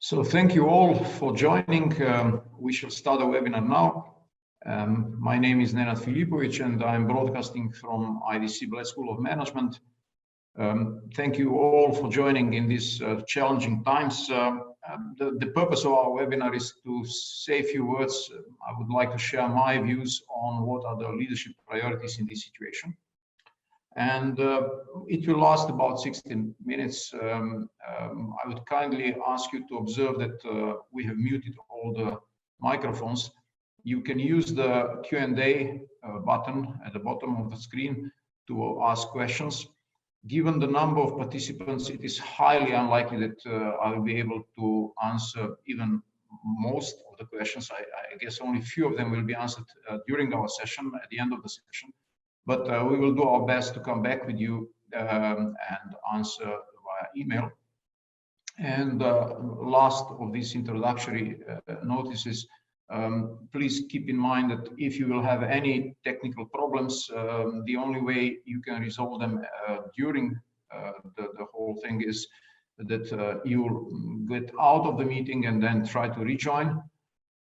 So thank you all for joining. We shall start the webinar now. My name is Nenad Filipovic and I'm broadcasting from IEDC Bled School of Management. Thank you all for joining in these challenging times. The purpose of our webinar is to say a few words. I would like to share my views on what are the leadership priorities in this situation. And it will last about 16 minutes. I would kindly ask you to observe that we have muted all the microphones. You can use the Q&A button at the bottom of the screen to ask questions. Given the number of participants, it is highly unlikely that I will be able to answer even most of the questions. I guess only a few of them will be answered during our session, at the end of the session. But we will do our best to come back with you and answer via email. And last of these introductory notices, please keep in mind that if you will have any technical problems, the only way you can resolve them during the whole thing is that you'll get out of the meeting and then try to rejoin.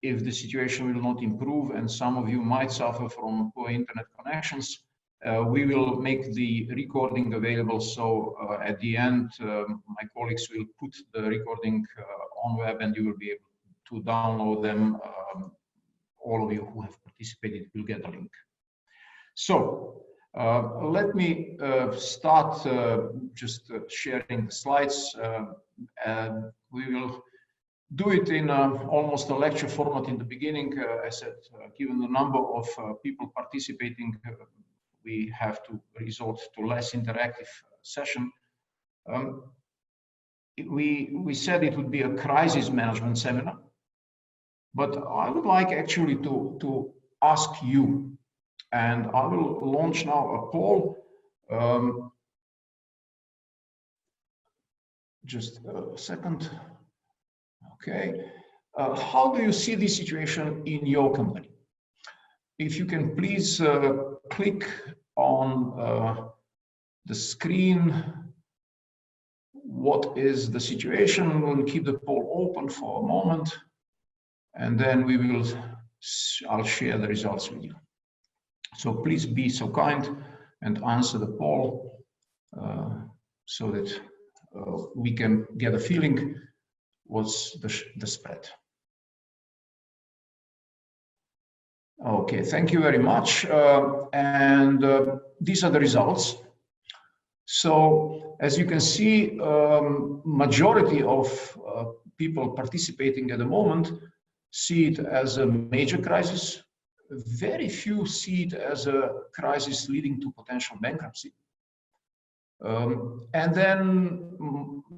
If the situation will not improve and some of you might suffer from poor internet connections, we will make the recording available. So at the end, my colleagues will put the recording on web and you will be able to download them. All of you who have participated will get a link. So let me start just sharing the slides. We will do it in almost a lecture format in the beginning. I said, given the number of people participating, we have to resort to less interactive session. We said it would be a crisis management seminar, but I would like actually to ask you, and I will launch now a poll. Just a second. Okay. How do you see this situation in your company? If you can please click on the screen, what is the situation? We'll keep the poll open for a moment, and then I'll share the results with you. So please be so kind and answer the poll so that we can get a feeling what's the spread. Okay, thank you very much. These are the results. So as you can see, majority of people participating at the moment see it as a major crisis. Very few see it as a crisis leading to potential bankruptcy. And then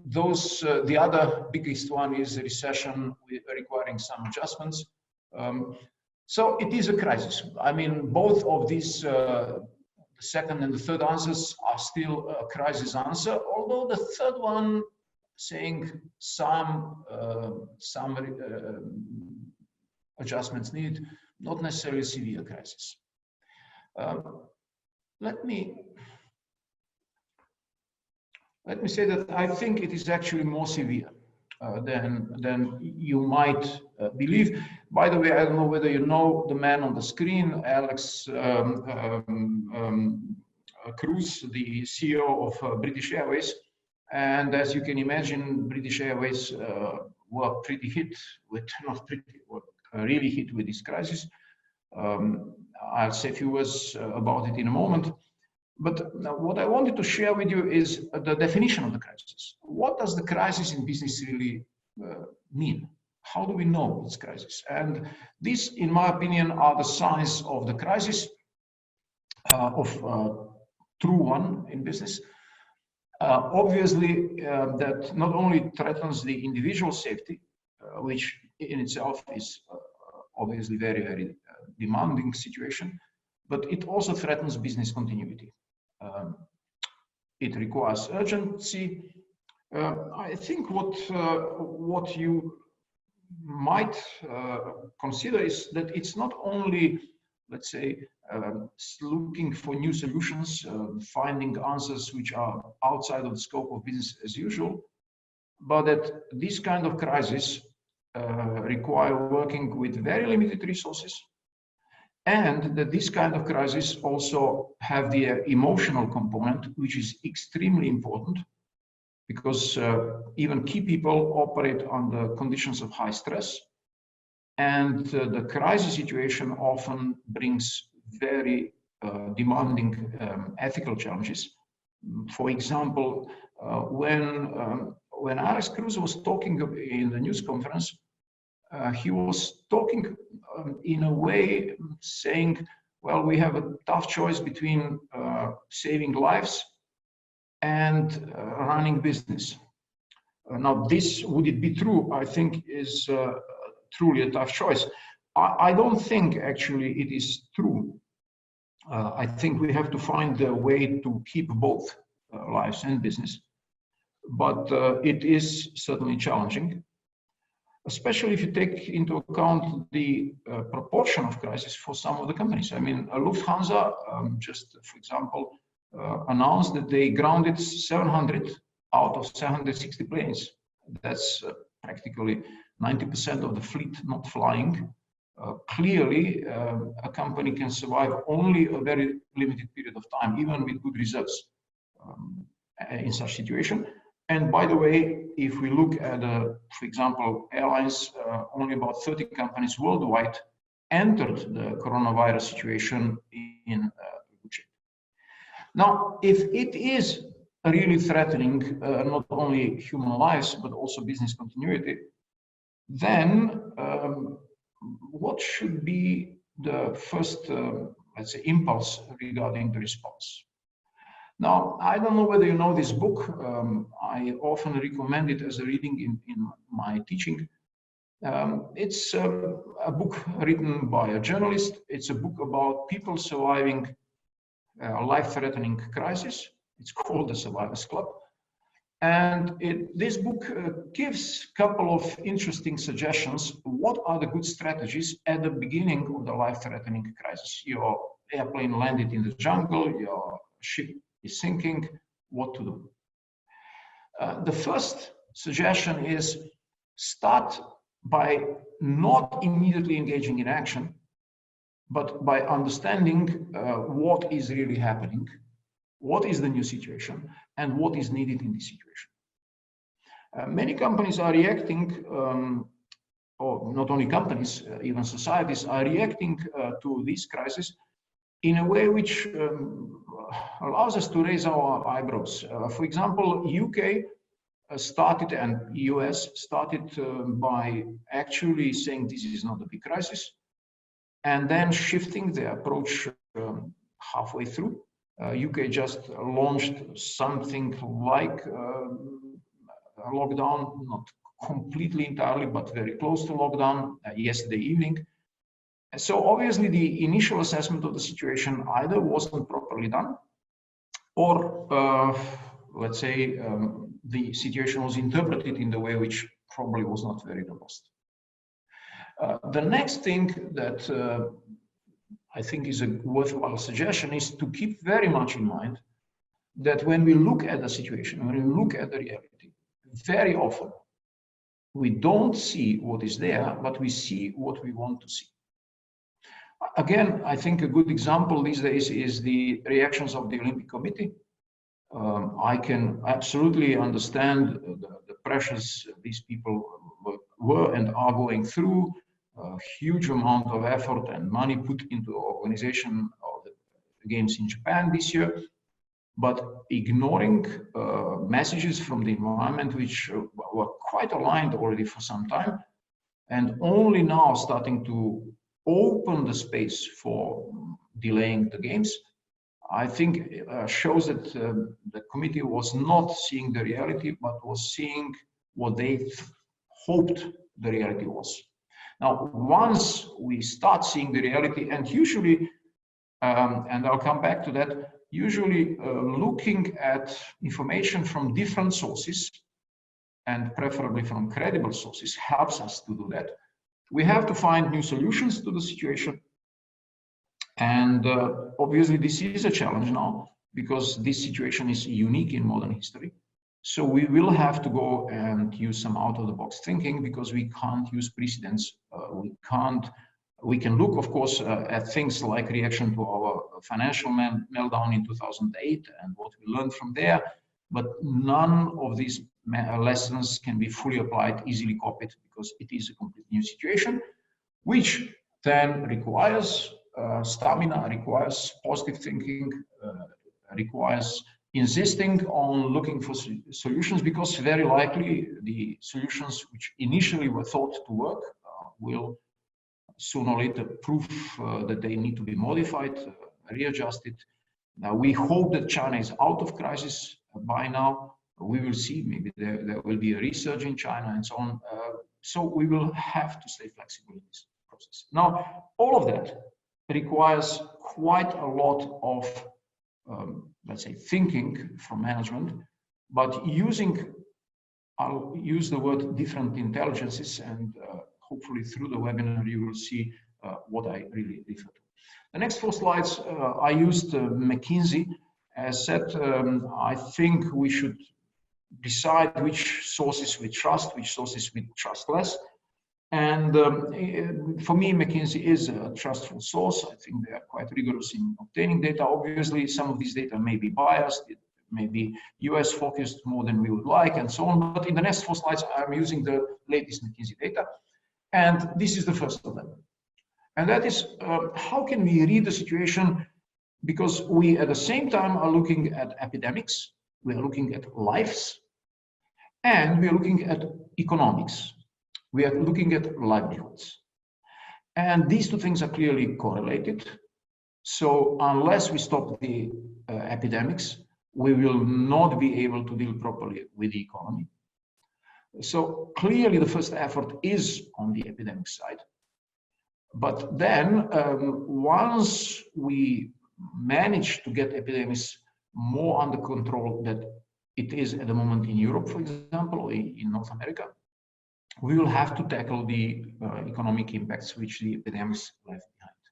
the other biggest one is a recession requiring some adjustments. So it is a crisis. I mean, both of these, the second and the third answers are still a crisis answer, although the third one saying some adjustments needed, not necessarily a severe crisis. Let me say that I think it is actually more severe than you might believe. By the way, I don't know whether you know the man on the screen, Alex Cruz, the CEO of British Airways. And as you can imagine, British Airways were pretty hit with, not pretty, were really hit with this crisis. I'll say a few words about it in a moment. But now what I wanted to share with you is the definition of the crisis. What does the crisis in business really mean? How do we know it's crisis? And these, in my opinion, are the signs of the crisis, of true one in business. Obviously, that not only threatens the individual safety, which in itself is obviously very, very demanding situation, but it also threatens business continuity. It requires urgency. I think what you might consider is that it's not only, let's say, looking for new solutions, finding answers which are outside of the scope of business as usual, but that this kind of crisis require working with very limited resources, and that this kind of crisis also have the emotional component, which is extremely important, because even key people operate under conditions of high stress, and the crisis situation often brings very demanding ethical challenges. For example, when Alex Cruz was talking in the news conference, he was talking in a way saying, well, we have a tough choice between saving lives and running business. Now, this, would it be true? I think is truly a tough choice. I don't think actually it is true. I think we have to find a way to keep both lives and business, but it is certainly challenging, especially if you take into account the proportion of crisis for some of the companies. I mean, Lufthansa, just for example, announced that they grounded 700 out of 760 planes. That's practically 90% of the fleet not flying. Clearly, a company can survive only a very limited period of time, even with good results in such situation. And by the way, if we look at, for example, airlines, only about 30 companies worldwide entered the coronavirus situation in good shape. Now, if it is really threatening not only human lives, but also business continuity, then what should be the first, let's say, impulse regarding the response? Now, I don't know whether you know this book. I often recommend it as a reading in my teaching. It's a book written by a journalist. It's a book about people surviving a life-threatening crisis. It's called The Survivors Club. And this book gives a couple of interesting suggestions. What are the good strategies at the beginning of the life-threatening crisis? Your airplane landed in the jungle, your ship is sinking, what to do? The first suggestion is start by not immediately engaging in action, but by understanding what is really happening, what is the new situation, and what is needed in this situation. Many companies are reacting, or not only companies, even societies are reacting to this crisis in a way which allows us to raise our eyebrows. For example, UK started and US started by actually saying this is not a big crisis, and then shifting the approach halfway through. UK just launched something like a lockdown, not completely entirely, but very close to lockdown yesterday evening. So obviously the initial assessment of the situation either wasn't properly done, or let's say the situation was interpreted in the way which probably was not very robust. The next thing that I think is a worthwhile suggestion is to keep very much in mind that when we look at the situation, when we look at the reality, very often we don't see what is there, but we see what we want to see. Again, I think a good example these days is the reactions of the Olympic Committee. I can absolutely understand the pressures these people were and are going through, a huge amount of effort and money put into the organization of the games in Japan this year, but ignoring messages from the environment which were quite aligned already for some time, and only now starting to open the space for delaying the games, I think shows that the committee was not seeing the reality, but was seeing what they hoped the reality was. Now, once we start seeing the reality, and usually, and I'll come back to that, usually looking at information from different sources, and preferably from credible sources, helps us to do that. We have to find new solutions to the situation. And obviously, this is a challenge now, because this situation is unique in modern history. So we will have to go and use some out-of-the-box thinking, because we can't use precedents. We can look, of course, at things like reaction to our financial meltdown in 2008 and what we learned from there, but none of these lessons can be fully applied, easily copied, because it is a completely new situation, which then requires stamina, requires positive thinking, requires insisting on looking for solutions, because very likely the solutions which initially were thought to work will sooner or later prove that they need to be modified, readjusted. Now, we hope that China is out of crisis by now. We will see, maybe there will be a resurge in China and so on. So we will have to stay flexible in this process. Now, all of that requires quite a lot of let's say, thinking from management, but I'll use the word different intelligences, and hopefully through the webinar you will see what I really refer to. The next 4 slides, I used McKinsey. As said, I think we should decide which sources we trust, which sources we trust less. And for me, McKinsey is a trustful source. I think they are quite rigorous in obtaining data. Obviously, some of these data may be biased, it may be US focused more than we would like, and so on. But in the next 4 slides, I'm using the latest McKinsey data. And this is the first of them. And that is, how can we read the situation? Because we, at the same time, are looking at epidemics, we are looking at lives, and we are looking at economics. We are looking at livelihoods. And these 2 things are clearly correlated. So unless we stop the epidemics, we will not be able to deal properly with the economy. So clearly the first effort is on the epidemic side. But then once we manage to get epidemics more under control than it is at the moment in Europe, for example, or in North America, we will have to tackle the economic impacts which the epidemics left behind.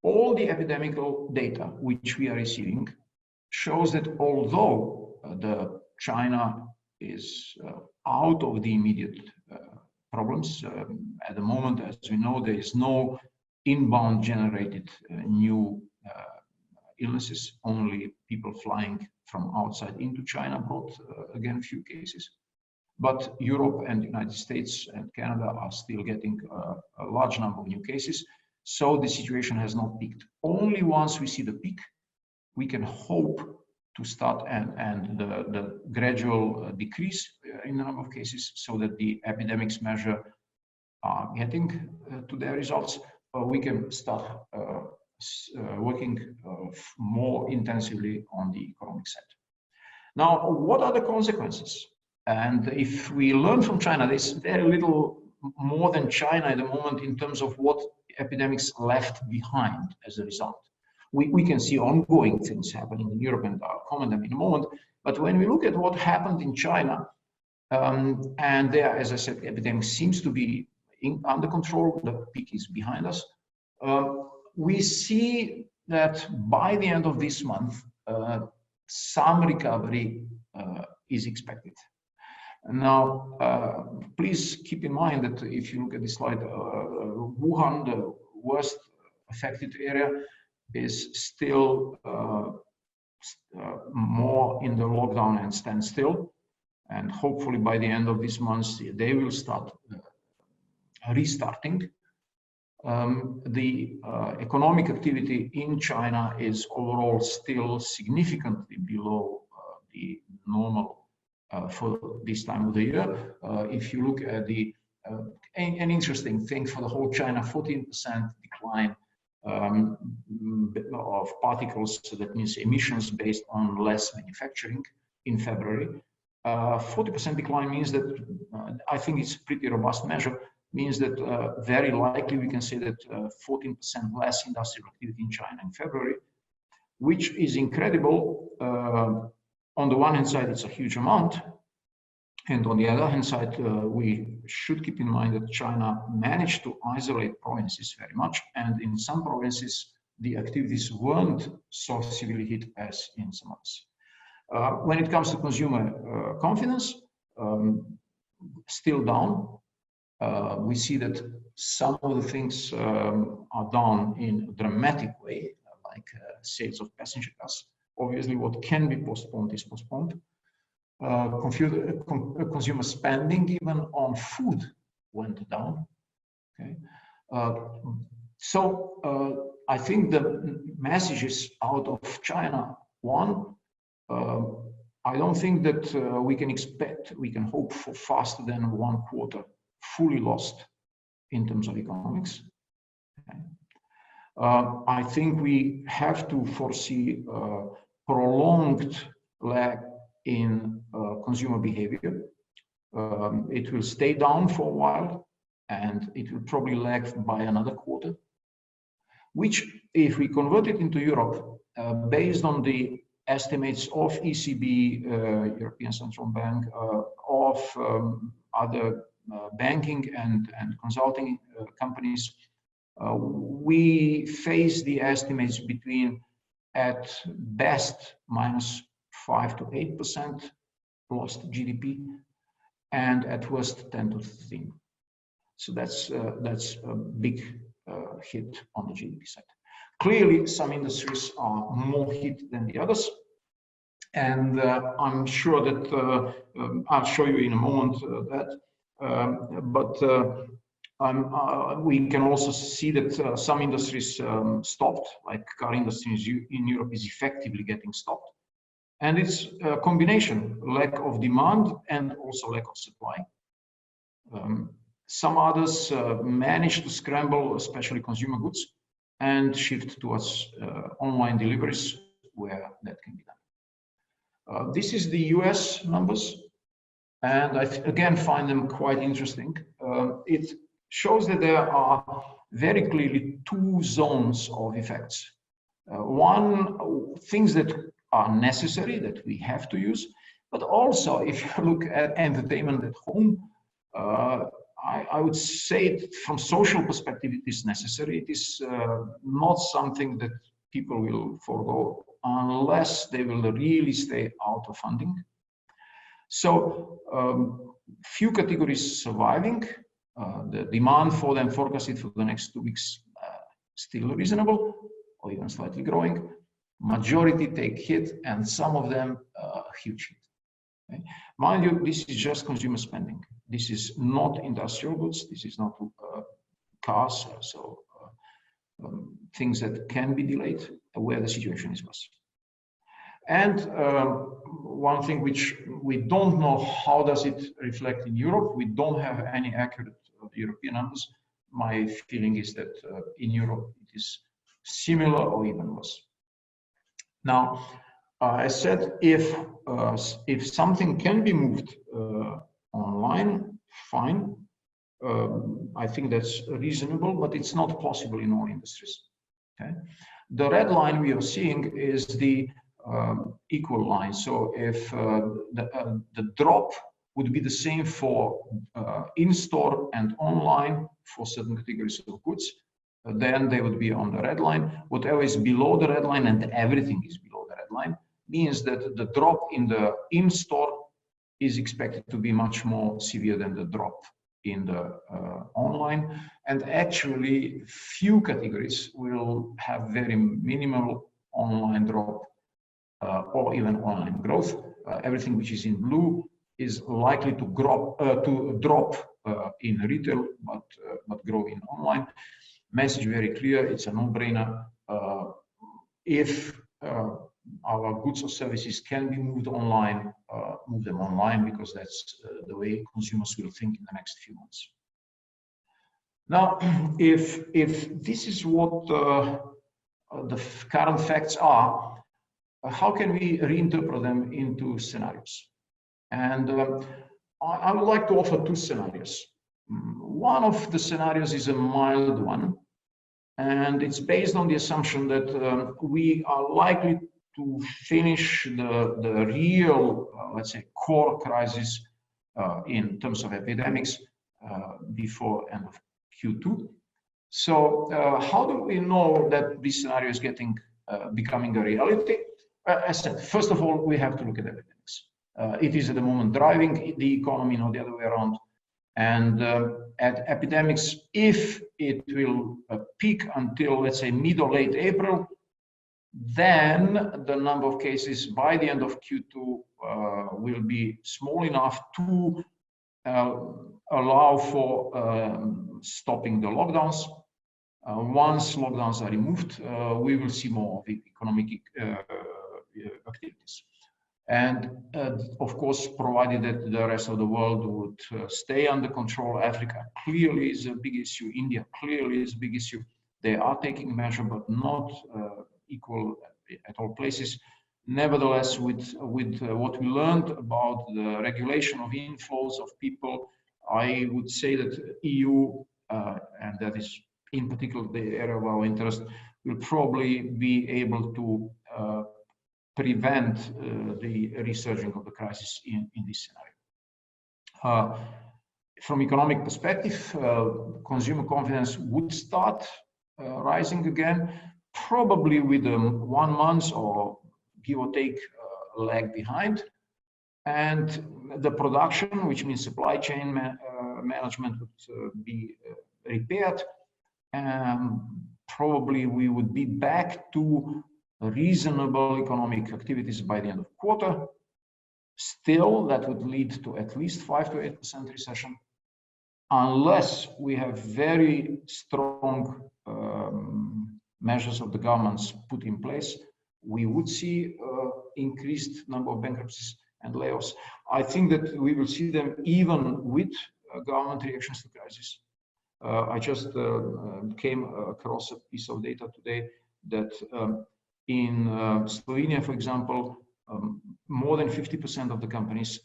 All the epidemical data which we are receiving shows that although China is out of the immediate problems, at the moment, as we know, there is no inbound generated new illnesses, only people flying from outside into China brought again a few cases. But Europe and the United States and Canada are still getting a large number of new cases. So the situation has not peaked. Only once we see the peak, we can hope to start and the gradual decrease in the number of cases, so that the epidemics measure are getting to their results. We can start working more intensively on the economic side. Now, what are the consequences? And if we learn from China, there's very little more than China at the moment in terms of what epidemics left behind as a result. We can see ongoing things happening in Europe, and I'll comment them in a moment. But when we look at what happened in China, and there, as I said, the epidemic seems to be under control, the peak is behind us. We see that by the end of this month, some recovery is expected. Now, please keep in mind that if you look at this slide, Wuhan, the worst affected area, is still more in the lockdown and standstill. And hopefully by the end of this month, they will start restarting. The economic activity in China is overall still significantly below the normal for this time of the year. If you look at the an interesting thing for the whole China, 14% decline of particles, so that means emissions based on less manufacturing in February. 40% decline means that, I think it's a pretty robust measure, means that very likely we can say that 14% less industrial activity in China in February, which is incredible. On the one hand side, it's a huge amount. And on the other hand side, we should keep in mind that China managed to isolate provinces very much. And in some provinces, the activities weren't so severely hit as in some others. When it comes to consumer confidence, still down. We see that some of the things are down in a dramatic way, like sales of passenger cars. Obviously, what can be postponed is postponed. Consumer spending, even on food, went down. Okay, so I think the messages out of China. One, I don't think that we can hope for faster than 1 quarter fully lost in terms of economics. Okay. I think we have to foresee prolonged lag in consumer behavior. It will stay down for a while, and it will probably lag by another quarter, which, if we convert it into Europe, based on the estimates of ECB, European Central Bank, of other banking and consulting companies, we face the estimates between, at best, -5 to 8% lost GDP, and at worst 10 to 15. So that's a big hit on the GDP side. Clearly, some industries are more hit than the others, and I'm sure that I'll show you in a moment that. We can also see that some industries stopped, like car industry in Europe is effectively getting stopped. And it's a combination, lack of demand and also lack of supply. Some others managed to scramble, especially consumer goods, and shift towards online deliveries where that can be done. This is the US numbers, and I again find them quite interesting. It shows that there are very clearly 2 zones of effects. One, things that are necessary, that we have to use, but also if you look at entertainment at home, I would say from social perspective it is necessary. It is not something that people will forego unless they will really stay out of funding. So few categories surviving. The demand for them forecasted for the next 2 weeks still reasonable or even slightly growing. Majority take hit, and some of them huge hit. Okay. Mind you, this is just consumer spending. This is not industrial goods. This is not cars. So things that can be delayed where the situation is worse. And one thing which we don't know, how does it reflect in Europe? We don't have any accurate European numbers. My feeling is that in Europe it is similar or even worse. Now, I said if something can be moved online, fine. I think that's reasonable, but it's not possible in all industries. Okay, the red line we are seeing is the equal line. So if the drop would be the same for in-store and online for certain categories of goods, then they would be on the red line. Whatever is below the red line, and everything is below the red line, means that the drop in the in-store is expected to be much more severe than the drop in the online. And actually, few categories will have very minimal online drop or even online growth. Everything which is in blue is likely to drop in retail, but grow in online. Message very clear, it's a no-brainer. If our goods or services can be moved online, move them online, because that's the way consumers will think in the next few months. Now, if this is what the current facts are, how can we reinterpret them into scenarios? And I would like to offer 2 scenarios. One of the scenarios is a mild one, and it's based on the assumption that we are likely to finish the real, let's say, core crisis in terms of epidemics before end of Q2. So how do we know that this scenario is becoming a reality? as I said, first of all, we have to look at epidemics. It is at the moment driving the economy, not the other way around. And at epidemics, if it will peak until, let's say, mid or late April, then the number of cases by the end of Q2 will be small enough to allow for stopping the lockdowns. Once lockdowns are removed, we will see more of economic activities. And of course, provided that the rest of the world would stay under control. Africa clearly is a big issue. India clearly is a big issue. They are taking measures, but not equal at all places. Nevertheless, with what we learned about the regulation of inflows of people, I would say that EU, and that is in particular the area of our interest, will probably be able to prevent the resurging of the crisis in this scenario. From economic perspective, consumer confidence would start rising again, probably with 1 month or give or take lag behind. And the production, which means supply chain management, would be repaired. Probably we would be back to reasonable economic activities by the end of the quarter. Still, that would lead to at least 5 to 8% recession, unless we have very strong measures of the governments put in place. We would see increased number of bankruptcies and layoffs. I think that we will see them even with government reactions to crisis. I just came across a piece of data today that in Slovenia, for example, more than 50% of the companies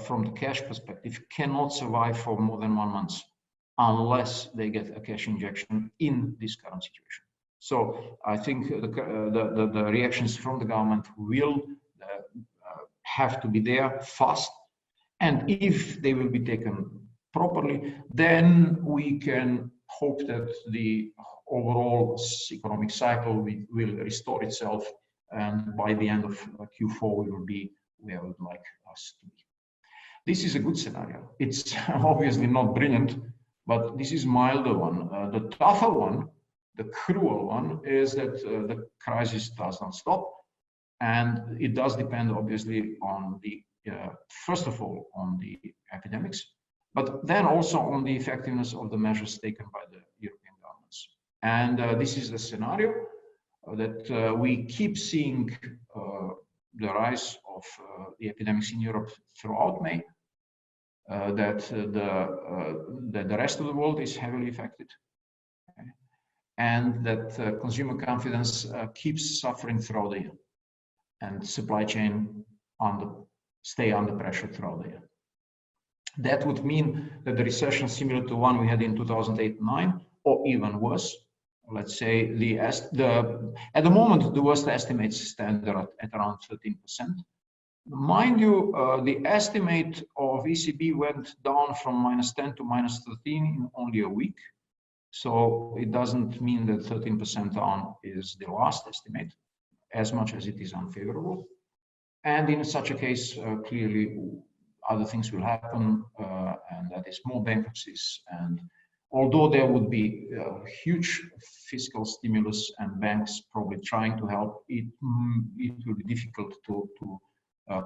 from the cash perspective cannot survive for more than 1 month unless they get a cash injection in this current situation. So I think the reactions from the government will have to be there fast. And if they will be taken properly, then we can hope that the overall economic cycle will restore itself, and by the end of Q4 we will be where we would like us to be. This is a good scenario. It's obviously not brilliant, but this is milder one. The tougher one, the cruel one, is that the crisis does not stop, and it does depend obviously on the first of all on the epidemics, but then also on the effectiveness of the measures taken by the European governments. And this is the scenario that we keep seeing the rise of the epidemics in Europe throughout May, that the rest of the world is heavily affected, and that consumer confidence keeps suffering throughout the year, and supply chain stay under pressure throughout the year. That would mean that the recession similar to one we had in 2008-9, or even worse, let's say at the moment the worst estimates stand at around 13%. Mind you, the estimate of ECB went down from -10 to -13 in only a week. So it doesn't mean that 13% down is the last estimate, as much as it is unfavorable. And in such a case, clearly other things will happen, and that is more bankruptcies. And although there would be a huge fiscal stimulus and banks probably trying to help, it will be difficult to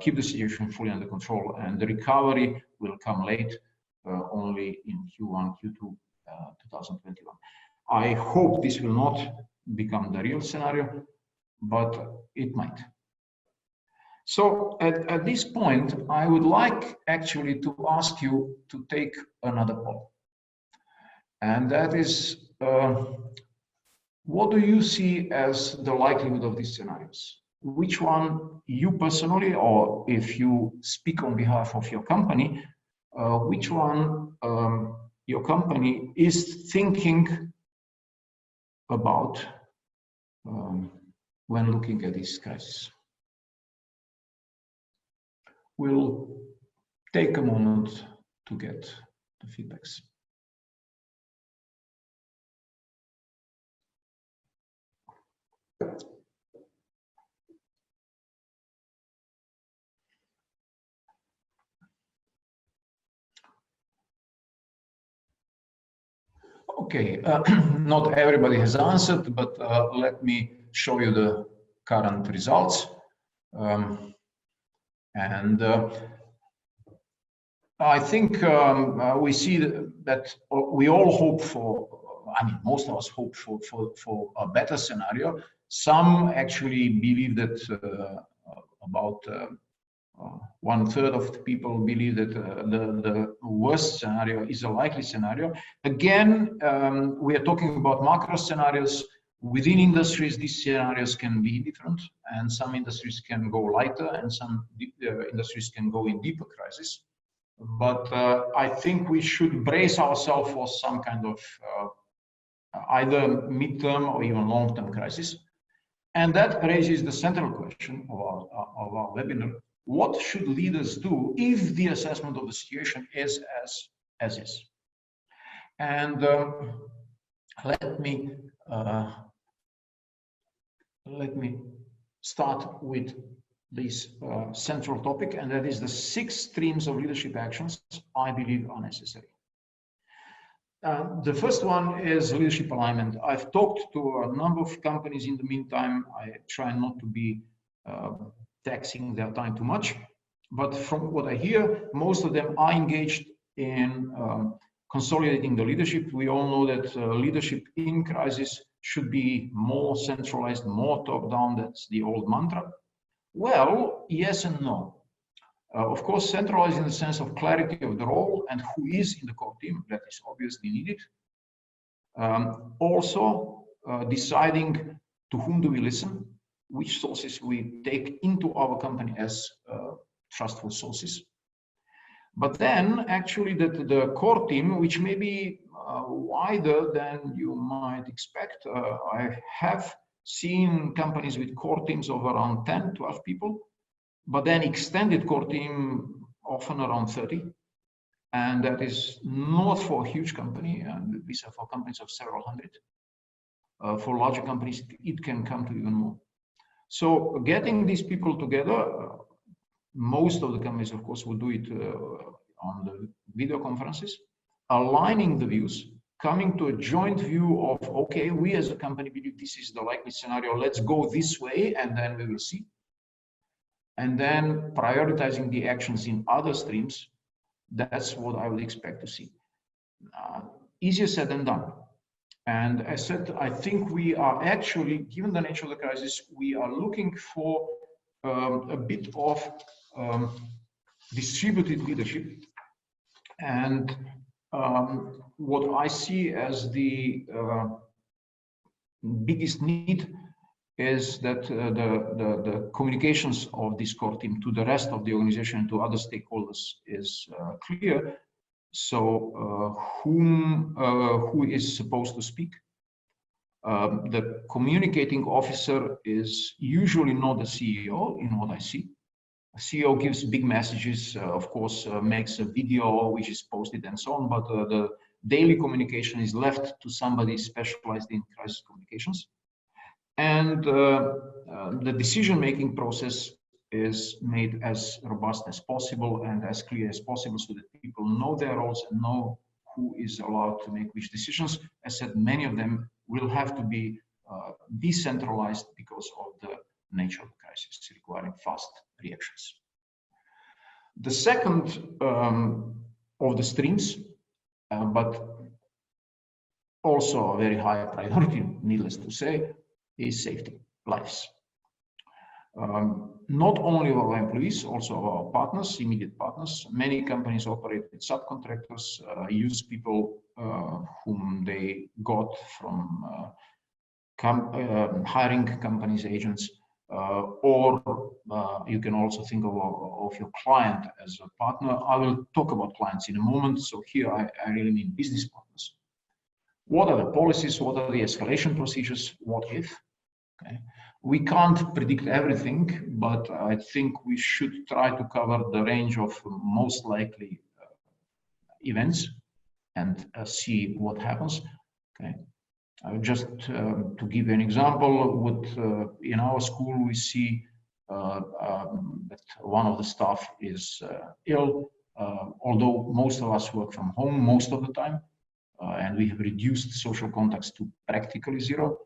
keep the situation fully under control, and the recovery will come late, only in Q1, Q2 2021. I hope this will not become the real scenario, but it might. So at this point, I would like actually to ask you to take another poll. And that is, what do you see as the likelihood of these scenarios? Which one you personally, or if you speak on behalf of your company, which one your company is thinking about when looking at this crisis? We'll take a moment to get the feedbacks. Okay, not everybody has answered, but let me show you the current results. And I think we see that we all hope for, I mean, most of us hope for a better scenario. Some actually believe that about 1/3 of the people believe that the worst scenario is a likely scenario. Again, we are talking about macro scenarios. Within industries, these scenarios can be different, and some industries can go lighter, and some industries can go in deeper crisis. But I think we should brace ourselves for some kind of either midterm or even long-term crisis. And that raises the central question of our webinar. What should leaders do if the assessment of the situation is as is? And let me start with this central topic, and that is the 6 streams of leadership actions I believe are necessary. The first one is leadership alignment. I've talked to a number of companies in the meantime. I try not to be taxing their time too much, but from what I hear, most of them are engaged in consolidating the leadership. We all know that leadership in crisis should be more centralized, more top-down. That's the old mantra. Well, yes and no. Of course, centralized in the sense of clarity of the role and who is in the core team, that is obviously needed. Also, deciding to whom do we listen, which sources we take into our company as trustful sources. But then actually the core team, which may be wider than you might expect. I have seen companies with core teams of around 10, 12 people, but then extended core team often around 30. And that is not for a huge company, and these are for companies of several hundred. For larger companies, it can come to even more. So getting these people together, most of the companies, of course, will do it on the video conferences, aligning the views, coming to a joint view of, okay, we as a company believe this is the likely scenario, let's go this way, and then we will see. And then prioritizing the actions in other streams, that's what I would expect to see. Easier said than done. And as said, I think we are actually, given the nature of the crisis, we are looking for a bit of distributed leadership. And what I see as the biggest need is that the communications of this core team to the rest of the organization and to other stakeholders is clear. So who is supposed to speak? The communicating officer is usually not the CEO in what I see. A CEO gives big messages, of course, makes a video which is posted and so on, but the daily communication is left to somebody specialized in crisis communications. And the decision-making process is made as robust as possible and as clear as possible so that people know their roles and know who is allowed to make which decisions. As said, many of them will have to be decentralized because of the nature of the crisis, requiring fast reactions. The second of the streams, but also a very high priority, needless to say, is safety, lives. Not only of our employees, also of our partners, immediate partners. Many companies operate with subcontractors, use people whom they got from hiring companies, agents, or you can also think of your client as a partner. I will talk about clients in a moment. So here I really mean business partners. What are the policies? What are the escalation procedures? What if? Okay. We can't predict everything, but I think we should try to cover the range of most likely events and see what happens. Okay. Just to give you an example, in our school we see that one of the staff is ill, although most of us work from home most of the time. and we have reduced social contacts to practically zero.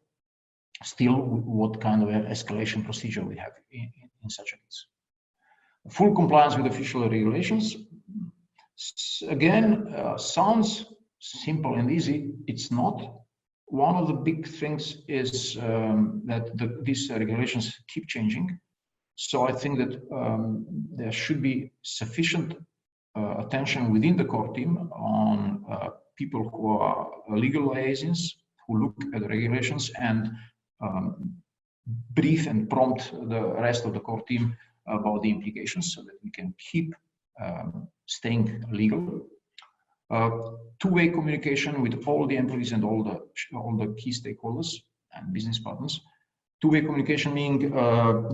Still, what kind of escalation procedure we have in such a case? Full compliance with official regulations. Again, sounds simple and easy. It's not. One of the big things is that these regulations keep changing. So I think that there should be sufficient attention within the core team on people who are legal liaisons, who look at the regulations and brief and prompt the rest of the core team about the implications so that we can keep staying legal. Two-way communication with all the employees and all the key stakeholders and business partners. Two-way communication meaning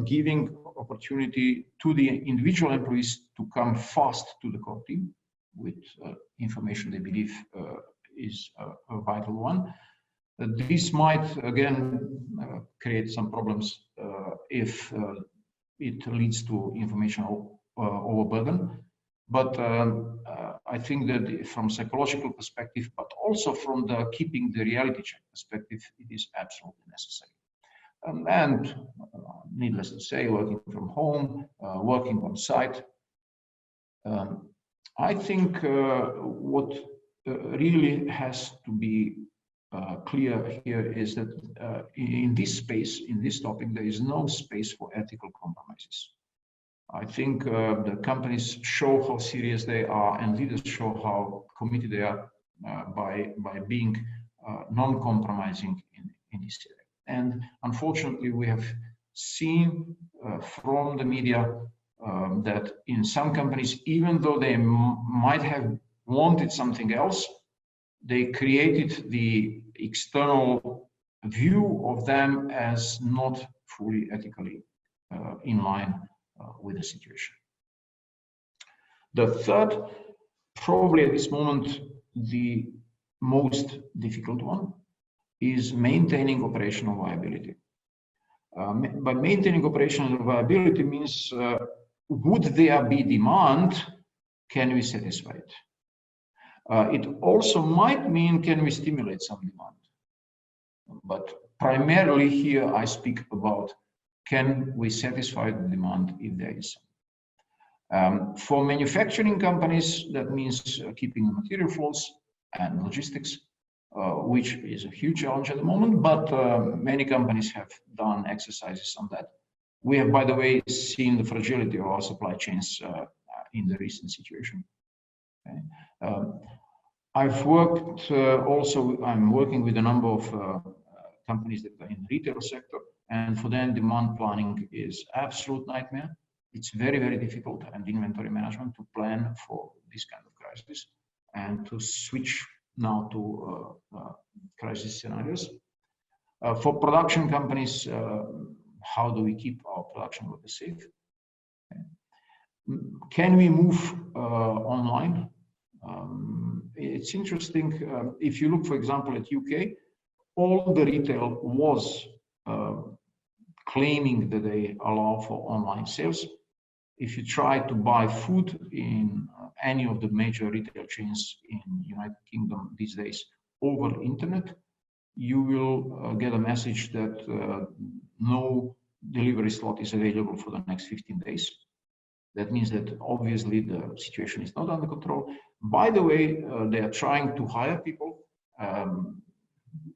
giving opportunity to the individual employees to come fast to the core team with information they believe is a vital one. This might again create some problems if it leads to information overburden. But I think that from psychological perspective, but also from the keeping the reality check perspective, it is absolutely necessary. And needless to say, working from home, working on site. I think what really has to be clear here is that in this space, in this topic, there is no space for ethical compromises. I think the companies show how serious they are and leaders show how committed they are by being non-compromising in this area. And unfortunately, we have seen from the media that in some companies, even though they might have wanted something else, they created the external view of them as not fully ethically in line with the situation. The third, probably at this moment, the most difficult one, is maintaining operational viability. By maintaining operational viability means would there be demand? Can we satisfy it? It also might mean can we stimulate some demand? But primarily here I speak about can we satisfy the demand if there is some. For manufacturing companies, that means keeping the material flows and logistics, which is a huge challenge at the moment, but many companies have done exercises on that. We have, by the way, seen the fragility of our supply chains in the recent situation. Okay. I've worked I'm working with a number of companies that are in the retail sector, and for them demand planning is absolute nightmare. It's very, very difficult, and inventory management to plan for this kind of crisis and to switch now to crisis scenarios. For production companies, how do we keep our production workers safe? Okay. Can we move online? It's interesting, if you look, for example, at UK, all the retail was claiming that they allow for online sales. If you try to buy food in any of the major retail chains in the United Kingdom these days over internet, you will get a message that no delivery slot is available for the next 15 days. That means that obviously the situation is not under control. By the way, they are trying to hire people.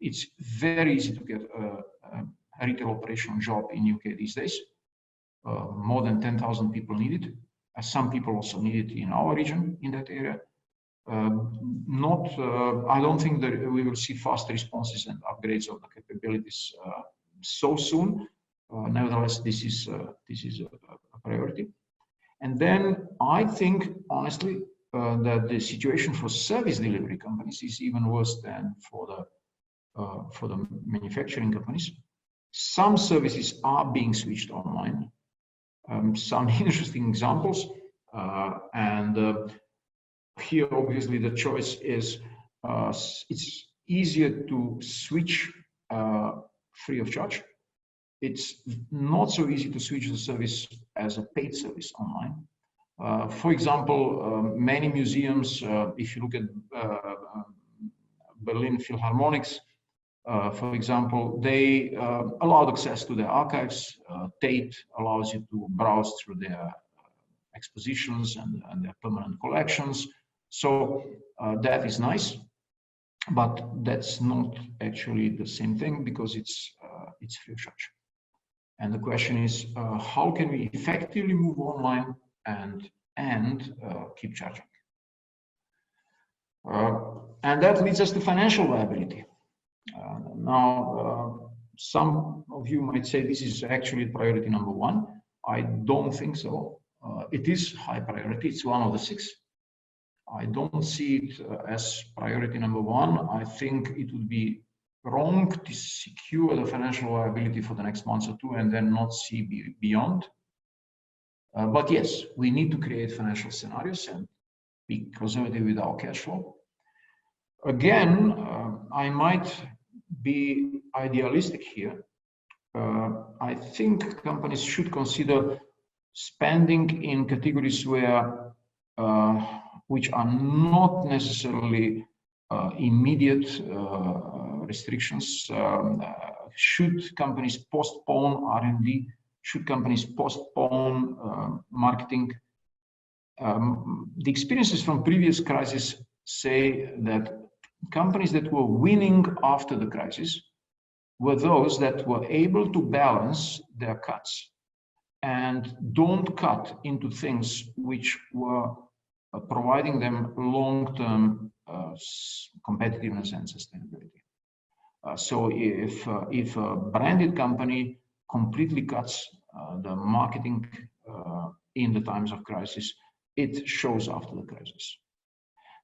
It's very easy to get a retail operation job in UK these days. More than 10,000 people need it. Some people also need it in our region, in that area. I don't think that we will see fast responses and upgrades of the capabilities so soon. Nevertheless, this is a priority. And then I think, honestly, that the situation for service delivery companies is even worse than for the manufacturing companies. Some services are being switched online. Some interesting examples, and here obviously the choice is it's easier to switch free of charge. It's not so easy to switch the service as a paid service online. For example, many museums, if you look at Berlin Philharmonics, for example, they allowed access to their archives. Tate allows you to browse through their expositions and their permanent collections. So that is nice, but that's not actually the same thing because it's free of charge. And the question is, how can we effectively move online and keep charging? And that leads us to financial viability. Now, some of you might say this is actually priority number one. I don't think so. It is high priority. It's one of the 6. I don't see it as priority number one. I think it would be wrong to secure the financial viability for the next month or 2 and then not see beyond. But yes, we need to create financial scenarios and be conservative with our cash flow. Again, I might be idealistic here. I think companies should consider spending in categories where which are not necessarily immediate restrictions. Should companies postpone R&D? Should companies postpone marketing? The experiences from previous crises say that companies that were winning after the crisis were those that were able to balance their cuts and don't cut into things which were providing them long-term competitiveness and sustainability. So if a branded company completely cuts the marketing in the times of crisis, it shows after the crisis.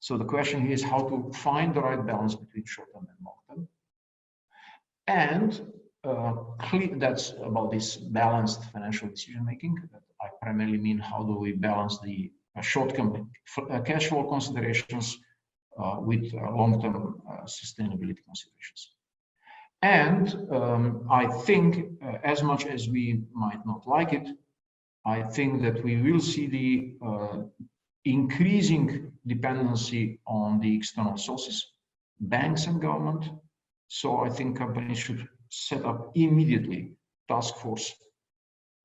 So the question here is how to find the right balance between short-term and long-term. And that's about this balanced financial decision-making. I primarily mean how do we balance the short-term cash flow considerations with long-term sustainability considerations. And I think as much as we might not like it, I think that we will see the increasing dependency on the external sources, banks and government. So I think companies should set up immediately task force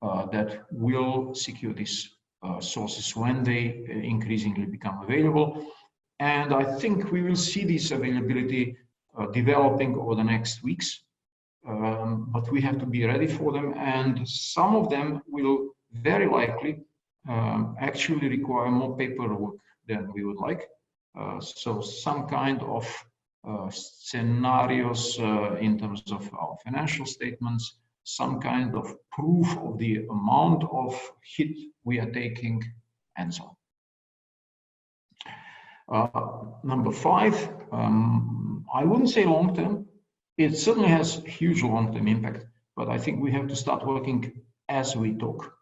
that will secure these sources when they increasingly become available. And I think we will see this availability developing over the next weeks, but we have to be ready for them. And some of them will very likely actually require more paperwork than we would like. So some kind of scenarios in terms of our financial statements, some kind of proof of the amount of hit we are taking, and so on. Number 5, I wouldn't say long-term. It certainly has huge long-term impact, but I think we have to start working as we talk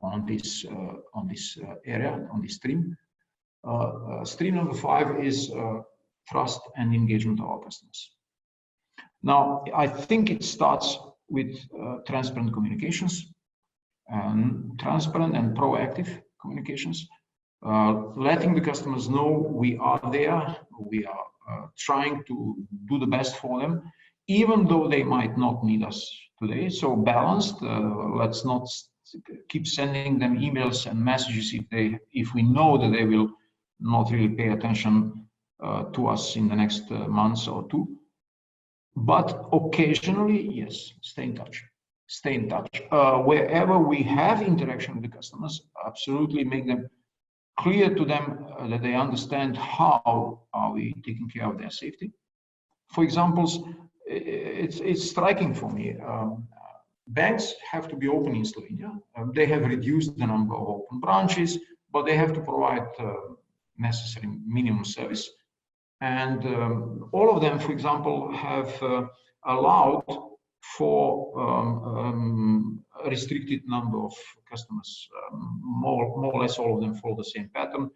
on this area, on this stream. Stream number 5 is trust and engagement of our customers. Now, I think it starts with transparent communications, transparent and proactive communications, letting the customers know we are there, we are trying to do the best for them, even though they might not need us today. So balanced, let's not keep sending them emails and messages if we know that they will not really pay attention to us in the next months or 2. But occasionally, yes, stay in touch. Stay in touch. Wherever we have interaction with the customers, absolutely make them clear to them that they understand how are we taking care of their safety. For examples, it's striking for me. Banks have to be open in Slovenia. They have reduced the number of open branches, but they have to provide necessary minimum service. And all of them, for example, have allowed for a restricted number of customers. More or less all of them follow the same pattern.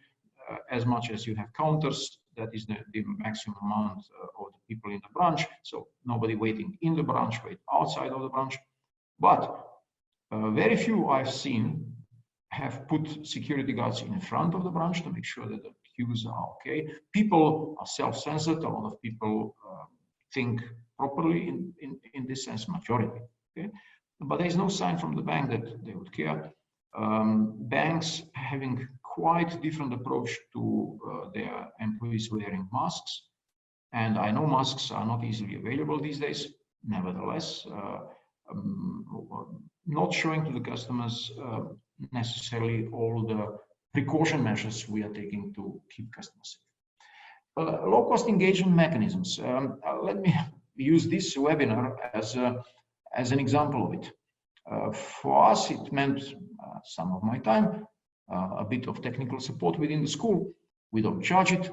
As much as you have counters, that is the maximum amount of the people in the branch. So nobody waiting in the branch, wait outside of the branch. But very few I've seen have put security guards in front of the branch to make sure that the queues are okay. People are self-censored. A lot of people think properly in this sense, majority. Okay? But there is no sign from the bank that they would care. Banks having quite different approach to their employees wearing masks. And I know masks are not easily available these days. Nevertheless, not showing to the customers necessarily all the precaution measures we are taking to keep customers safe. Low-cost engagement mechanisms. Let me use this webinar as an example of it. For us, it meant some of my time, a bit of technical support within the school. We don't charge it,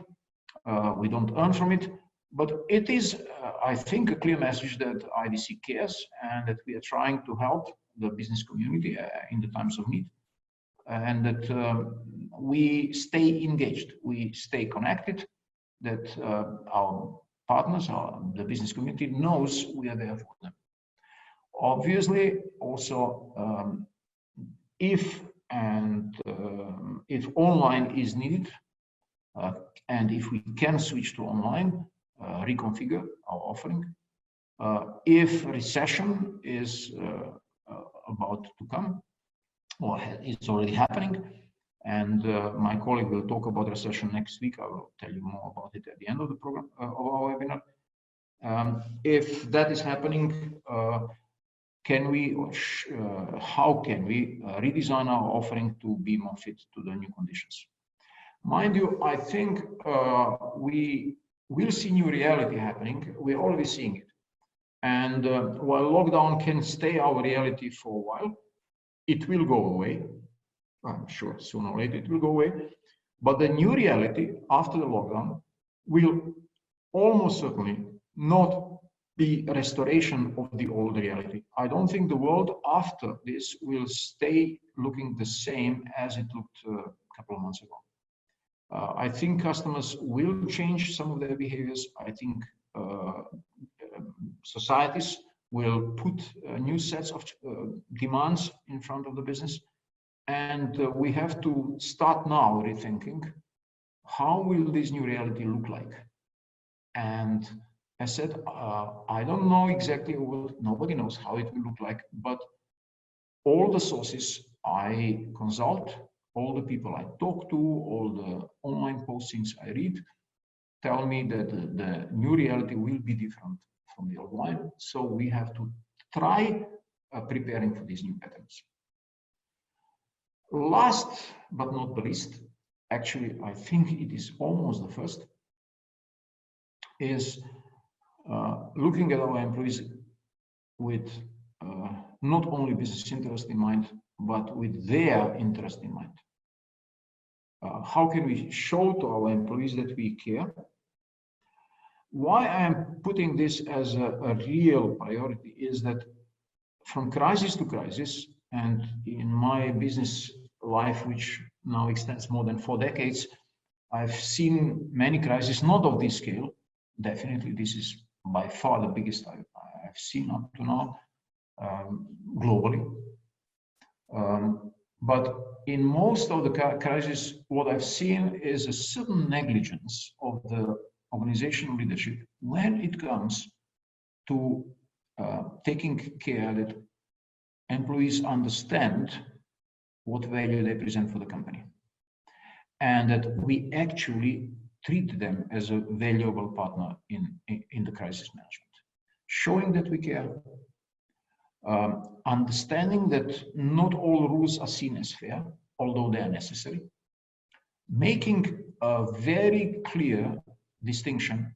we don't earn from it, but it is, I think, a clear message that IEDC cares and that we are trying to help the business community in the times of need, and that we stay engaged, we stay connected, that our partners, the business community knows we are there for them. Obviously, also, if online is needed, and if we can switch to online, reconfigure our offering. If recession is about to come, or it's already happening, and my colleague will talk about recession next week. I will tell you more about it at the end of the program of our webinar. If that is happening, can we, how can we redesign our offering to be more fit to the new conditions? Mind you, I think we will see new reality happening. We're already seeing it. And while lockdown can stay our reality for a while, it will go away. I'm sure sooner or later it will go away. But the new reality after the lockdown will almost certainly not be a restoration of the old reality. I don't think the world after this will stay looking the same as it looked a couple of months ago. I think customers will change some of their behaviors. I think societies will put new sets of demands in front of the business. And we have to start now rethinking, how will this new reality look like? And I said, I don't know exactly what, nobody knows how it will look like, but all the sources I consult, all the people I talk to, all the online postings I read, tell me that the new reality will be different from the old one. So we have to try preparing for these new patterns. Last but not the least, actually, I think it is almost the first, is looking at our employees with not only business interest in mind, but with their interest in mind. How can we show to our employees that we care? Why I am putting this as a real priority is that from crisis to crisis, and in my business life, which now extends more than 4 decades, I've seen many crises, not of this scale. Definitely, this is by far the biggest I've seen up to now, globally. But in most of the crises, what I've seen is a certain negligence of the organizational leadership when it comes to taking care that employees understand what value they present for the company, and that we actually treat them as a valuable partner in the crisis management, showing that we care, understanding that not all rules are seen as fair, although they are necessary, making a very clear distinction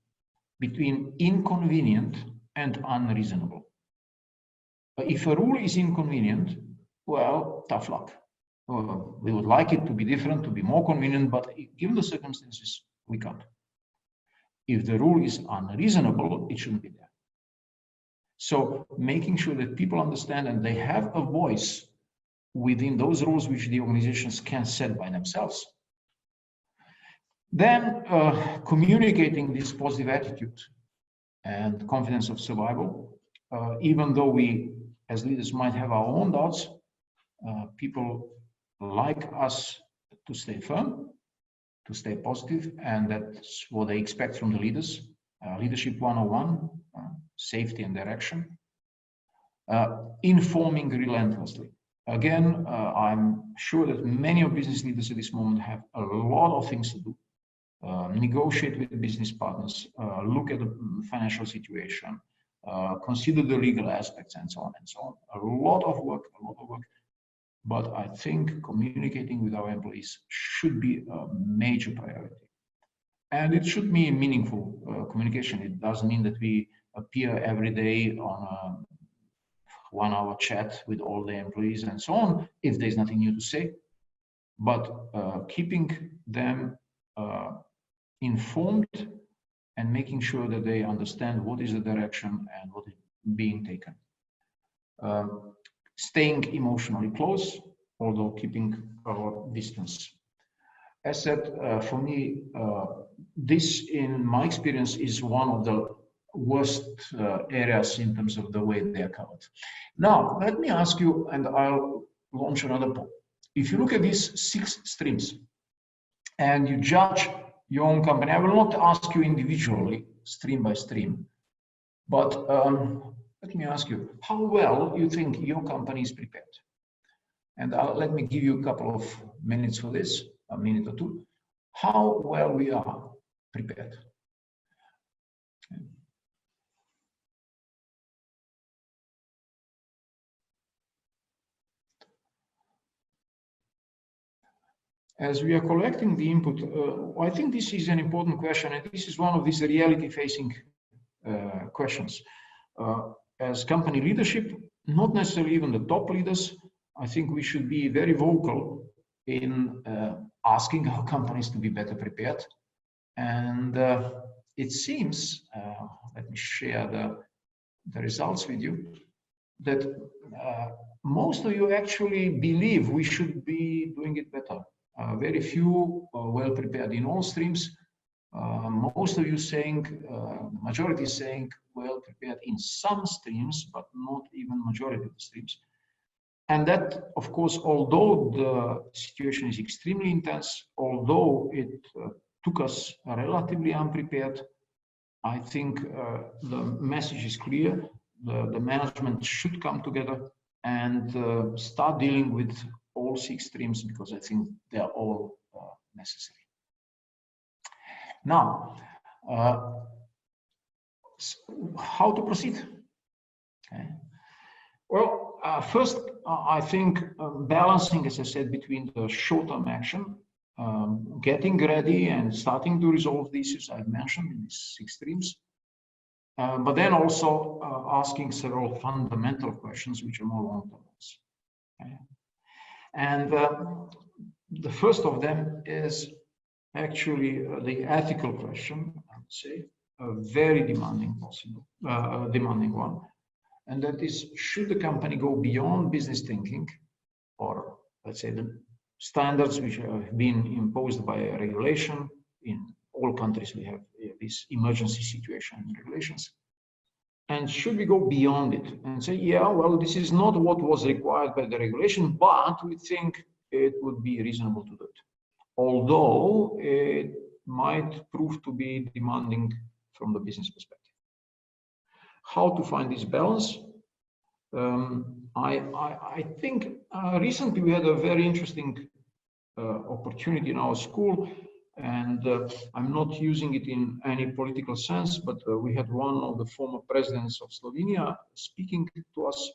between inconvenient and unreasonable. If a rule is inconvenient, well, tough luck. We would like it to be different, to be more convenient, but given the circumstances, we can't. If the rule is unreasonable, it shouldn't be there. So making sure that people understand and they have a voice within those rules which the organizations can set by themselves. Then communicating this positive attitude and confidence of survival, even though we as leaders might have our own doubts, people like us to stay firm, to stay positive, and that's what they expect from the leaders. Leadership 101, safety and direction. Informing relentlessly. Again, I'm sure that many of business leaders at this moment have a lot of things to do. Negotiate with business partners, look at the financial situation, consider the legal aspects, and so on and so on. A lot of work. But I think communicating with our employees should be a major priority. And it should be meaningful communication. It doesn't mean that we appear every day on a 1-hour chat with all the employees and so on, if there's nothing new to say. But keeping them informed and making sure that they understand what is the direction and what is being taken. Staying emotionally close, although keeping our distance. As said, for me, this, in my experience, is one of the worst areas in terms of the way they are covered. Now, let me ask you, and I'll launch another poll. If you look at these 6 streams and you judge your own company, I will not ask you individually, stream by stream, but let me ask you, how well you think your company is prepared? And let me give you a couple of minutes for this, a minute or two. How well we are prepared? As we are collecting the input, I think this is an important question, and this is one of these reality-facing questions. As company leadership, not necessarily even the top leaders, I think we should be very vocal in asking our companies to be better prepared. And it seems, let me share the results with you, that most of you actually believe we should be doing it better. Very few well prepared in all streams. Most of you saying, the majority is saying well prepared in some streams, but not even majority of the streams. And that, of course, although the situation is extremely intense, although it took us relatively unprepared, I think the message is clear. The management should come together and start dealing with all 6 streams, because I think they are all necessary. Now, how to proceed? Okay. Well, first, I think balancing, as I said, between the short-term action, getting ready and starting to resolve the issues I've mentioned in these 6 streams, but then also asking several fundamental questions which are more long-term ones. Okay. And the first of them is actually the ethical question, I would say, a very demanding one. And that is, should the company go beyond business thinking, or let's say the standards which have been imposed by a regulation? In all countries we have this emergency situation regulations. And should we go beyond it and say, yeah, well, this is not what was required by the regulation, but we think it would be reasonable to do it, although it might prove to be demanding from the business perspective. How to find this balance? I think recently we had a very interesting opportunity in our school, and I'm not using it in any political sense, but we had one of the former presidents of Slovenia speaking to us,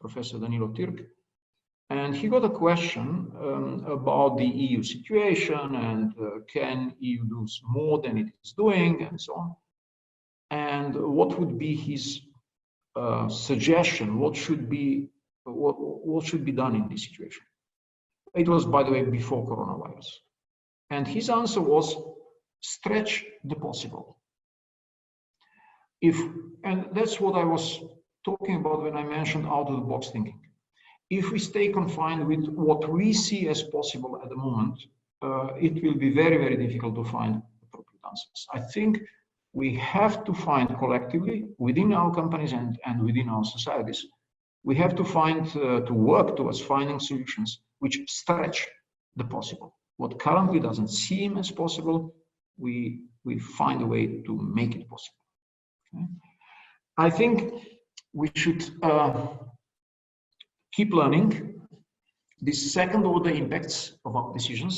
Professor Danilo Tirk, and he got a question about the EU situation and can EU do more than it is doing and so on, and what would be his suggestion, what should be done in this situation. It was, by the way, before coronavirus. And his answer was, stretch the possible. And that's what I was talking about when I mentioned out-of-the-box thinking. If we stay confined with what we see as possible at the moment, it will be very, very difficult to find appropriate answers. I think we have to find collectively, within our companies and within our societies, we have to find, to work towards finding solutions which stretch the possible. What currently doesn't seem as possible, we find a way to make it possible. Okay? I think we should keep learning these second order impacts of our decisions.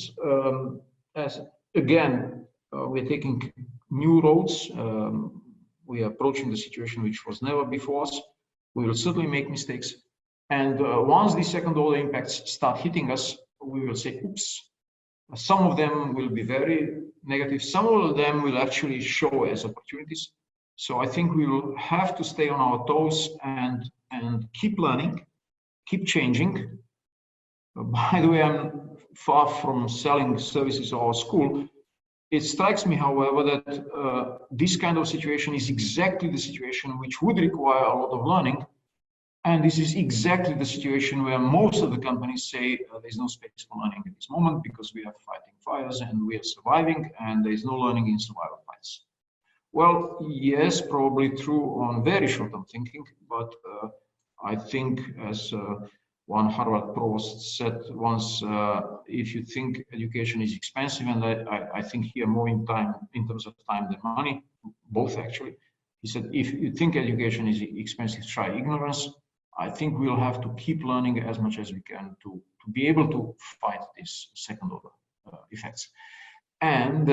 As again, we're taking new roads. We are approaching the situation which was never before us. We will certainly make mistakes. And once these second order impacts start hitting us, we will say, oops. Some of them will be very negative. Some of them will actually show as opportunities. So I think we will have to stay on our toes and keep learning, keep changing. By the way, I'm far from selling services or school. It strikes me, however, that this kind of situation is exactly the situation which would require a lot of learning. And this is exactly the situation where most of the companies say there's no space for learning at this moment because we are fighting fires and we are surviving and there's no learning in survival fights. Well, yes, probably true on very short-term thinking, but I think as one Harvard provost said once, if you think education is expensive, and I think here more in terms of time than money, both actually. He said, if you think education is expensive, try ignorance. I think we'll have to keep learning as much as we can to be able to fight these second order effects. And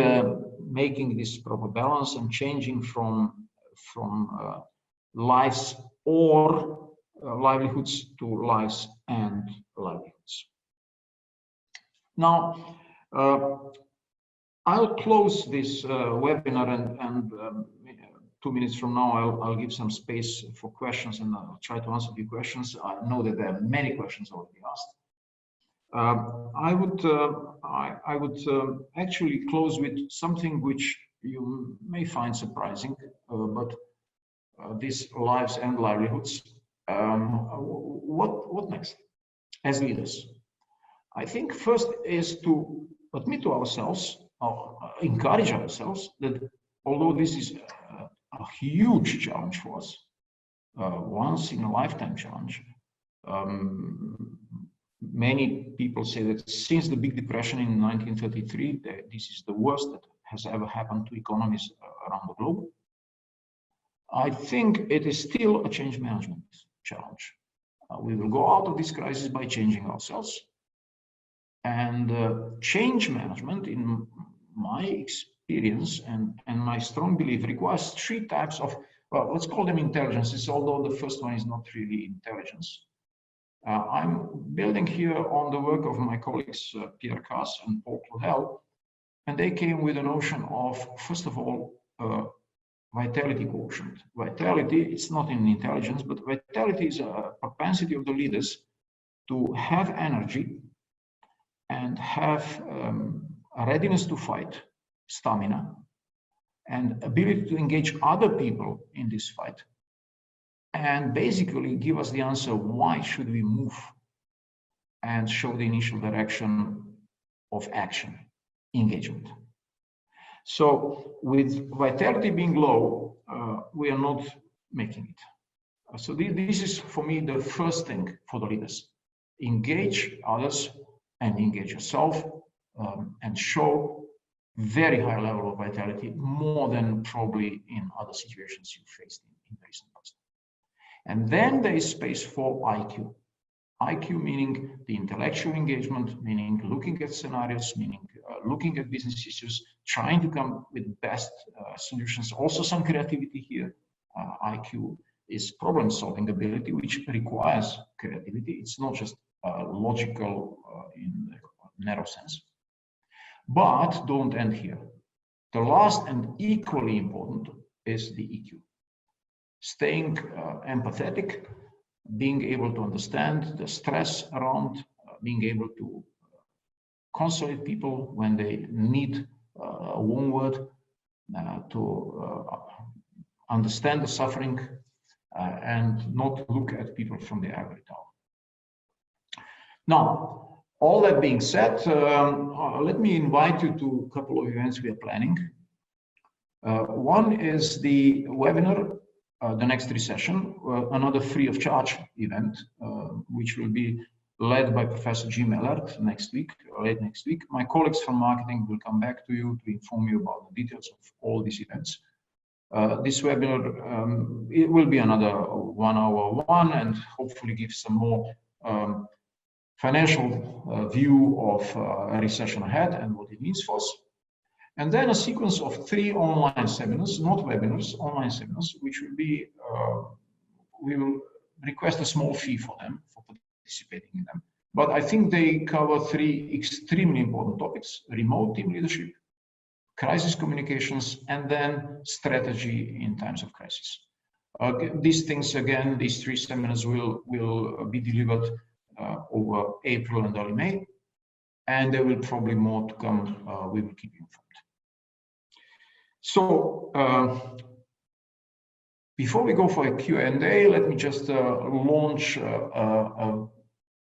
making this proper balance and changing from lives or livelihoods to lives and livelihoods. Now, I'll close this webinar and 2 minutes from now, I'll give some space for questions and I'll try to answer the questions. I know that there are many questions already asked. I would actually close with something which you may find surprising, but these lives and livelihoods. What next as leaders? I think first is to admit to ourselves, or encourage ourselves, that although this is a huge challenge for us, once in a lifetime challenge. Many people say that since the Big Depression in 1933, this is the worst that has ever happened to economies around the globe. I think it is still a change management challenge. We will go out of this crisis by changing ourselves. And change management, in my experience and my strong belief, requires 3 types of, well, let's call them intelligences, although the first one is not really intelligence. I'm building here on the work of my colleagues, Pierre Cass and Paul Claudel, and they came with a notion of, first of all, vitality quotient. Vitality, it's not in intelligence, but vitality is a propensity of the leaders to have energy and have a readiness to fight, stamina, and ability to engage other people in this fight, and basically give us the answer, why should we move, and show the initial direction of action, engagement. So with vitality being low, we are not making it. So this is, for me, the first thing for the leaders. Engage others and engage yourself, and show very high level of vitality, more than probably in other situations you faced in recent past. And then there is space for IQ. IQ meaning the intellectual engagement, meaning looking at scenarios, meaning looking at business issues, trying to come with best solutions. Also some creativity here. IQ is problem-solving ability, which requires creativity. It's not just logical in the narrow sense. But don't end here. The last and equally important is the EQ. Staying empathetic, being able to understand the stress around, being able to consolate people when they need a warm word, to understand the suffering, and not look at people from the ivory tower. Now, all that being said, let me invite you to a couple of events we are planning. One is the webinar, the next recession, another free of charge event, which will be led by Professor Jim Ellert next week, late next week. My colleagues from marketing will come back to you to inform you about the details of all these events. This webinar, it will be another 1 hour one, and hopefully give some more financial view of a recession ahead and what it means for us. And then a sequence of 3 online seminars, not webinars, online seminars, which will be, we will request a small fee for them, for participating in them. But I think they cover 3 extremely important topics: remote team leadership, crisis communications, and then strategy in times of crisis. These things, again, these 3 seminars will be delivered over April and early May, and there will probably more to come. We will keep you informed. So before we go for a Q&A, let me just launch a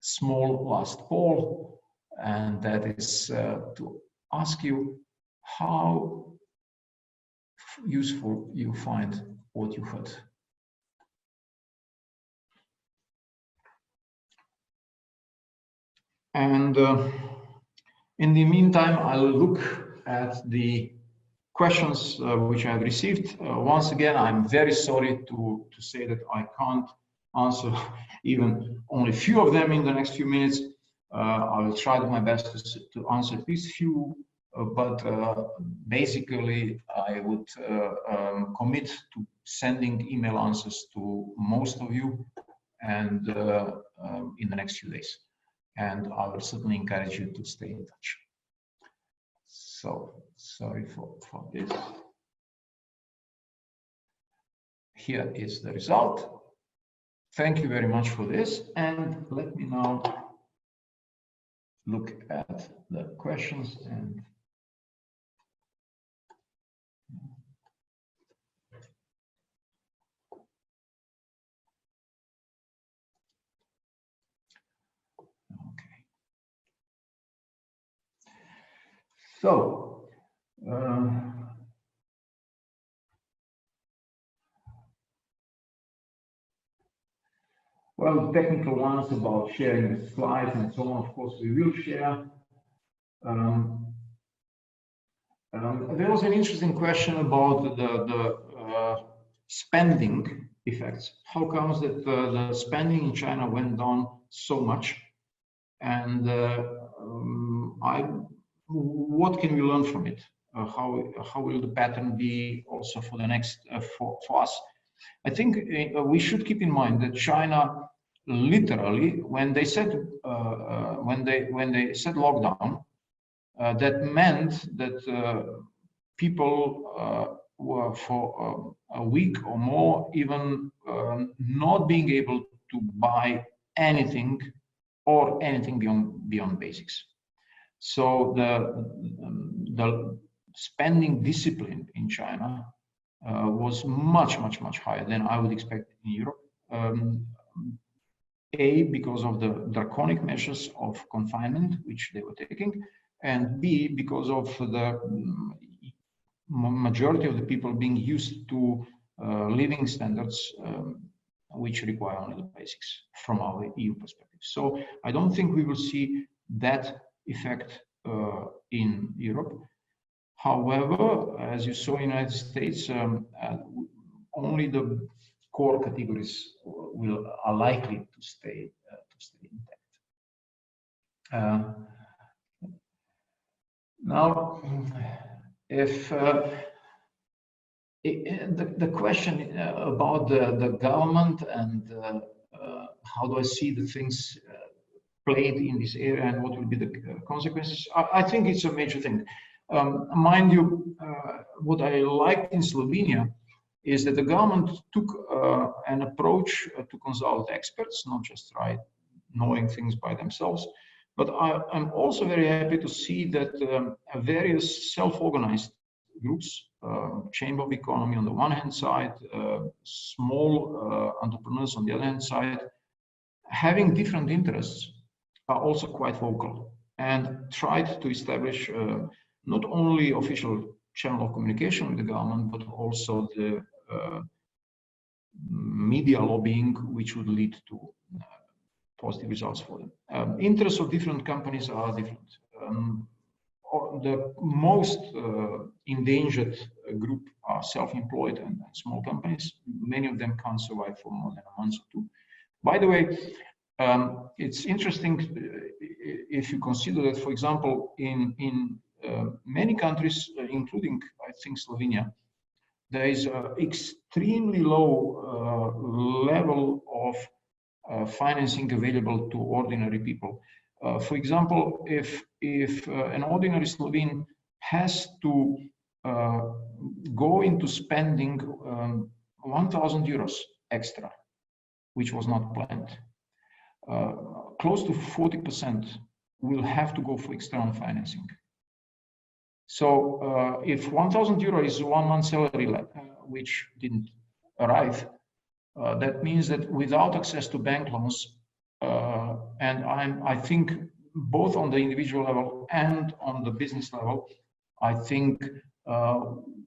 small last poll, and that is to ask you how useful you find what you heard. And in the meantime, I'll look at the questions which I have received. Once again, I'm very sorry to say that I can't answer even only a few of them in the next few minutes. I will try my best to answer at least few, but basically I would commit to sending email answers to most of you, and in the next few days. And I will certainly encourage you to stay in touch. So sorry for this. Here is the result. Thank you very much for this. And let me now look at the questions and okay. So well, technical ones about sharing the slides and so on, of course, we will share. There was an interesting question about the spending effects. How comes that the spending in China went down so much? And what can we learn from it? How will the pattern be also for the next for us? I think we should keep in mind that China literally, when they said lockdown, that meant that people were for a week or more even not being able to buy anything or anything beyond basics. So the spending discipline in China was much higher than I would expect in Europe. A, because of the draconic measures of confinement which they were taking, and B, because of the majority of the people being used to living standards which require only the basics from our EU perspective. So I don't think we will see that effect in Europe. However, as you saw in the United States, only the core categories are likely to stay intact. Now, if the question about the government and how do I see the things played in this area and what will be the consequences, I think it's a major thing. Mind you, what I liked in Slovenia is that the government took an approach to consult experts, not just knowing things by themselves. But I'm also very happy to see that various self-organized groups, Chamber of Economy on the one hand side, small entrepreneurs on the other hand side, having different interests, are also quite vocal and tried to establish not only official channel of communication with the government, but also the media lobbying, which would lead to positive results for them. Interests of different companies are different. The most endangered group are self-employed and small companies. Many of them can't survive for more than a month or two. By the way, it's interesting if you consider that, for example, in many countries, including, I think, Slovenia, there is an extremely low level of financing available to ordinary people. For example, if an ordinary Slovene has to go into spending 1,000 euros extra, which was not planned, close to 40% will have to go for external financing. So if 1,000 euro is 1 month's salary, which didn't arrive, that means that without access to bank loans, and I think both on the individual level and on the business level, I think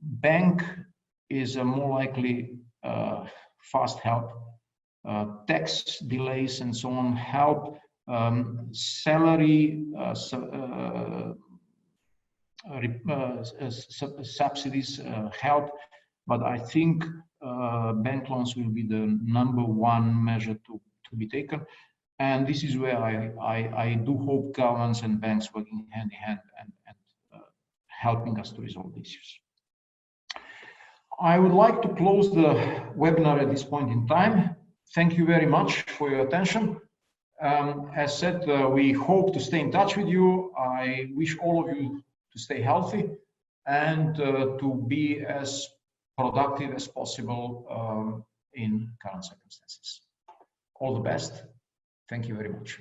bank is a more likely fast help. Tax delays and so on help. Salary subsidies help, but I think bank loans will be the #1 measure to be taken. And this is where I do hope governments and banks working hand in hand and helping us to resolve the issues. I would like to close the webinar at this point in time. Thank you very much for your attention. As said, we hope to stay in touch with you. I wish all of you to stay healthy and to be as productive as possible in current circumstances. All the best. Thank you very much.